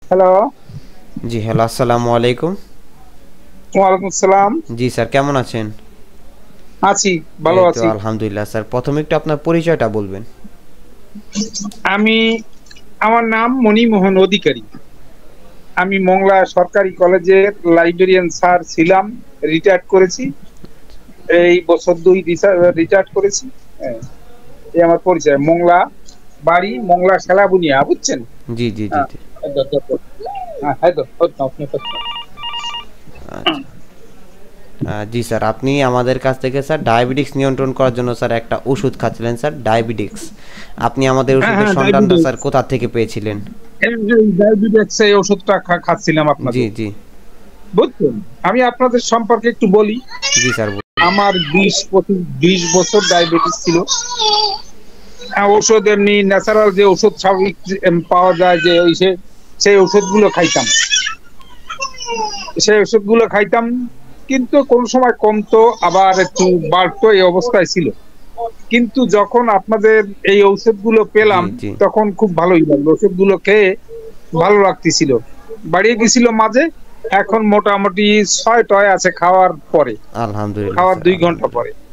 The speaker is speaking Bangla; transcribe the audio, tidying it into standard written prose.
হ্যালো। জি হ্যালো, আসসালামু আলাইকুম। ওয়ালাইকুম আসসালাম। জি স্যার, কেমন আছেন? আছি, ভালো এই তো আছি। আলহামদুলিল্লাহ স্যার। প্রথমে একটু আপনার পরিচয়টা বলবেন। আমি আমার নাম মণিমোহন অধিকারী। আমি মংলা সরকারি কলেজের লাইব্রেরিয়ান স্যার ছিলাম, রিটায়ার্ড করেছি। এই বছর দুই রিটায়ার্ড করেছি। হ্যাঁ, এই আমার পরিচয়। মংলা বাড়ি, মংলা সেলাবুনিয়া, বুঝছেন? জি জি জি হ্যাঁ, জি। এই তো, এই তো, হ্যাঁ, এই তো, আপনি করছেন। আচ্ছা। জি স্যার, আপনি আমাদের কাছ থেকে স্যার ডায়াবেটিক্স নিয়ন্ত্রণ করার জন্য স্যার একটা ওষুধ খাচ্ছিলেন স্যার, ডায়াবেটিক্স। আপনি আমাদের হ্যাঁ, ওষুধের হ্যাঁ, সন্ধানটা স্যার ডায়াবেটিস। কোথা থেকে পেয়েছিলেন? ডায়াবেটিস এই ওষুধটা খাচ্ছিলাম জি আপনাদের, জি বুঝছেন? আমি আপনাদের সম্পর্কে একটু বলি। জি স্যার বলুন। আমার 20-25 বছর ডায়াবেটিস ছিল। হ্যাঁ, ঔষধ এমনি ন্যাচারাল যে ওষুধ স্বাভাবিক পাওয়া যায়, যে সেই ওষুধগুলো খাইতাম। সেই ওষুধগুলো খাইতাম, কিন্তু কোন সময় কমতো, আবার একটু বাড়তো, এই অবস্থায় ছিল। কিন্তু যখন আপনাদের এই ঔষধগুলো জি পেলাম, জি। তখন খুব ভালোই লাগলো। ওষুধগুলো খেয়ে ভালো লাগতেছিল। বাড়িয়ে গেছিল মাঝে। এখন মোটামুটি 6 টয় আছে খাওয়ার পরে, আলহামদুলিল্লাহ খাওয়ার স্যার, 2 ঘন্টা পরে। আলহামদুলিল্লাহ।